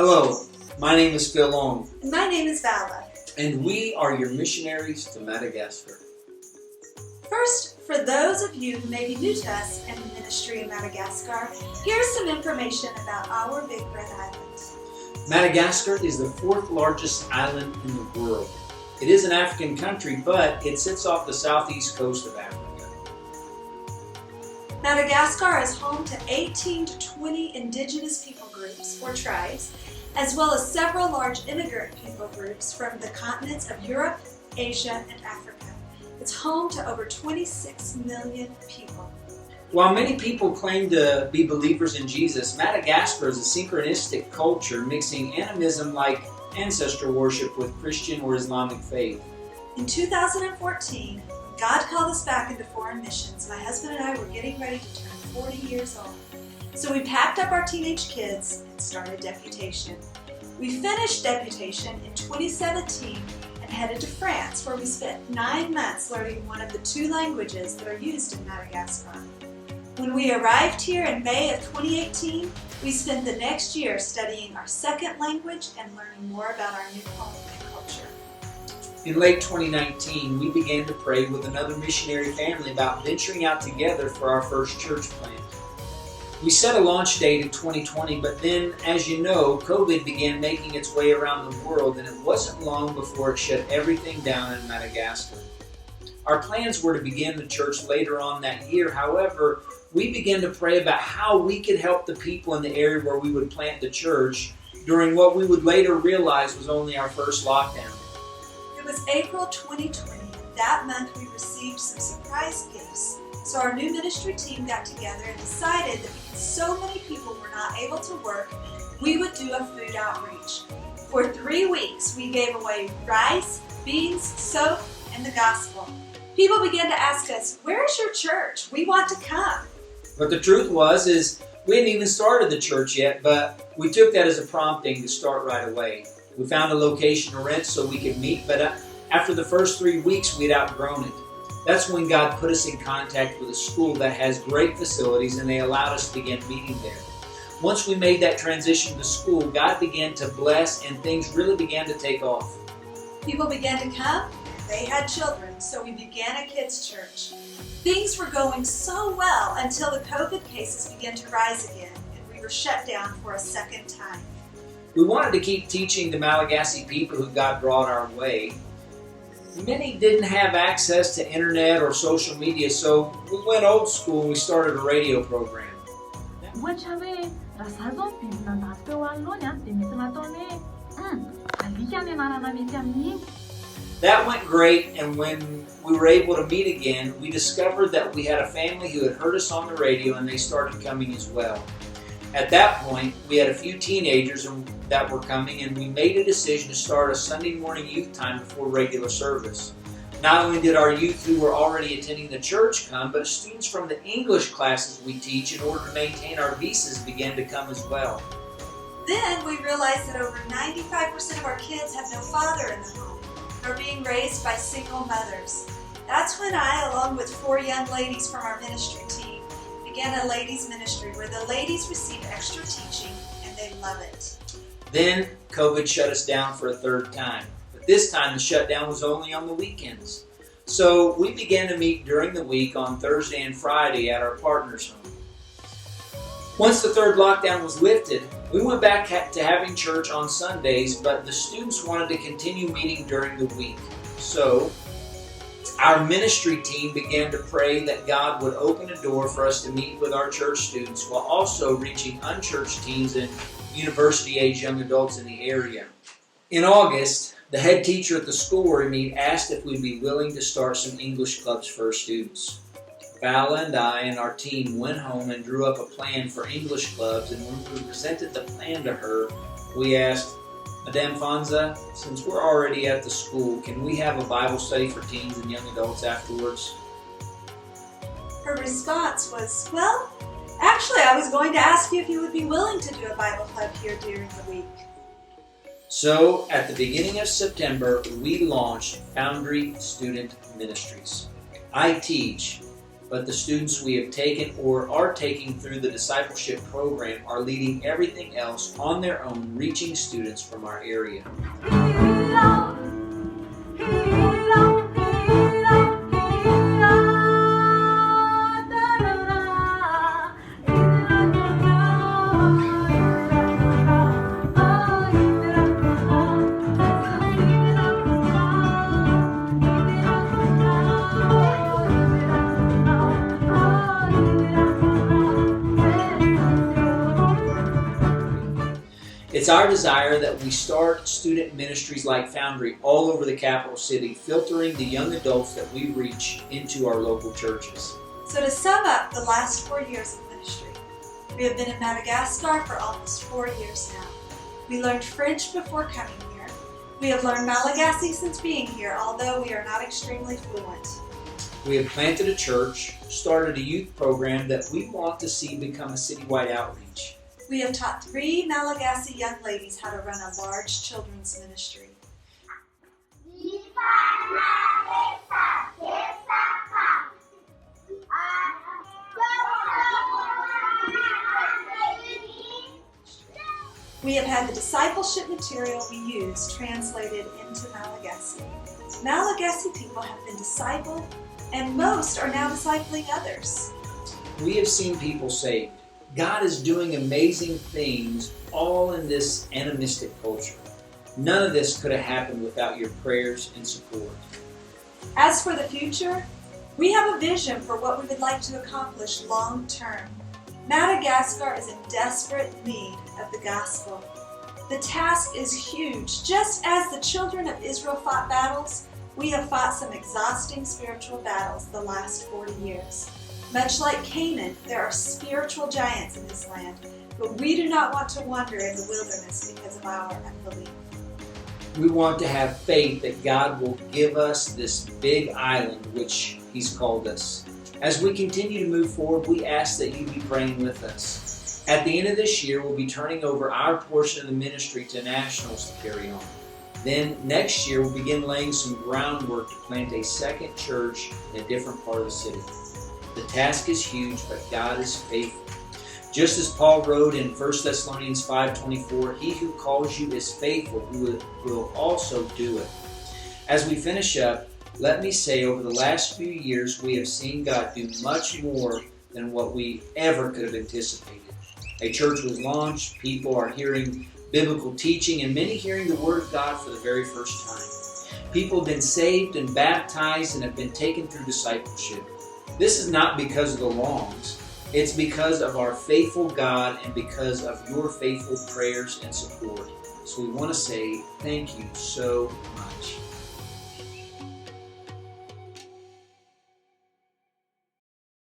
Hello, my name is Furlough. And my name is Vala. And we are your missionaries to Madagascar. First, for those of you who may be new to us and the ministry in Madagascar, here's some information about our Big Red Island. Madagascar is the fourth largest island in the world. It is an African country, but it sits off the southeast coast of Africa. Madagascar is home to 18 to 20 indigenous people groups, or tribes, as well as several large immigrant people groups from the continents of Europe, Asia, and Africa. It's home to over 26 million people. While many people claim to be believers in Jesus, Madagascar is a synchronistic culture mixing animism like ancestor worship with Christian or Islamic faith. In 2014, God called us back into foreign missions. My husband and I were getting ready to turn 40 years old. So we packed up our teenage kids and started deputation. We finished deputation in 2017 and headed to France, where we spent 9 months learning one of the 2 languages that are used in Madagascar. When we arrived here in May of 2018, we spent the next year studying our second language and learning more about our new home and culture. In late 2019, we began to pray with another missionary family about venturing out together for our first church plant. We set a launch date in 2020, but then, as you know, COVID began making its way around the world, and it wasn't long before it shut everything down in Madagascar. Our plans were to begin the church later on that year. However, we began to pray about how we could help the people in the area where we would plant the church during what we would later realize was only our first lockdown. It was April 2020. That month we received some surprise gifts. So our new ministry team got together and decided that because so many people were not able to work, we would do a food outreach. For 3 weeks, we gave away rice, beans, soap, and the gospel. People began to ask us, "Where's your church? We want to come." But the truth is we hadn't even started the church yet, but we took that as a prompting to start right away. We found a location to rent so we could meet, but after the first 3 weeks, we'd outgrown it. That's when God put us in contact with a school that has great facilities, and they allowed us to begin meeting there. Once we made that transition to school, God began to bless, and things really began to take off. People began to come, and they had children, so we began a kids' church. Things were going so well until the COVID cases began to rise again, and we were shut down for a second time. We wanted to keep teaching the Malagasy people who God brought our way. Many didn't have access to internet or social media, so we went old school and we started a radio program. That went great, and when we were able to meet again, we discovered that we had a family who had heard us on the radio, and they started coming as well. At that point, we had a few teenagers that were coming, and we made a decision to start a Sunday morning youth time before regular service. Not only did our youth who were already attending the church come, but students from the English classes we teach in order to maintain our visas began to come as well. Then we realized that over 95% of our kids have no father in the home. They're being raised by single mothers. That's when I, along with 4 young ladies from our ministry team, began a ladies' ministry where the ladies receive extra teaching, and they love it. Then COVID shut us down for a 3rd time. But this time the shutdown was only on the weekends. So we began to meet during the week on Thursday and Friday at our partner's home. Once the 3rd lockdown was lifted, we went back to having church on Sundays, but the students wanted to continue meeting during the week. So our ministry team began to pray that God would open a door for us to meet with our church students while also reaching unchurched teens and university-age young adults in the area. In August, the head teacher at the school where we meet asked if we'd be willing to start some English clubs for our students. Vala and I and our team went home and drew up a plan for English clubs, and when we presented the plan to her, we asked, "Madame Fonza, since we're already at the school, can we have a Bible study for teens and young adults afterwards?" Her response was, "Well, actually, I was going to ask you if you would be willing to do a Bible club here during the week." So, at the beginning of September, we launched Foundry Student Ministries. I teach but the students we have taken or are taking through the discipleship program are leading everything else on their own, reaching students from our area. It's our desire that we start student ministries like Foundry all over the capital city, filtering the young adults that we reach into our local churches. So to sum up the last 4 years of ministry, we have been in Madagascar for almost 4 years now. We learned French before coming here. We have learned Malagasy since being here, although we are not extremely fluent. We have planted a church, started a youth program that we want to see become a citywide outreach. We have taught 3 Malagasy young ladies how to run a large children's ministry. We have had the discipleship material we use translated into Malagasy. Malagasy people have been discipled, and most are now discipling others. We have seen people saved. God is doing amazing things all in this animistic culture. None of this could have happened without your prayers and support. As for the future, we have a vision for what we would like to accomplish long term. Madagascar is in desperate need of the gospel. The task is huge. Just as the children of Israel fought battles, we have fought some exhausting spiritual battles the last 40 years. Much like Canaan, there are spiritual giants in this land, but we do not want to wander in the wilderness because of our unbelief. We want to have faith that God will give us this big island which He's called us. As we continue to move forward, we ask that you be praying with us. At the end of this year, we'll be turning over our portion of the ministry to nationals to carry on. Then next year, we'll begin laying some groundwork to plant a second church in a different part of the city. The task is huge, but God is faithful. Just as Paul wrote in 1 Thessalonians 5:24, he who calls you is faithful, who will also do it. As we finish up, let me say over the last few years, we have seen God do much more than what we ever could have anticipated. A church was launched, people are hearing biblical teaching, and many hearing the Word of God for the very first time. People have been saved and baptized and have been taken through discipleship. This is not because of the longs. It's because of our faithful God and because of your faithful prayers and support. So we want to say thank you so much.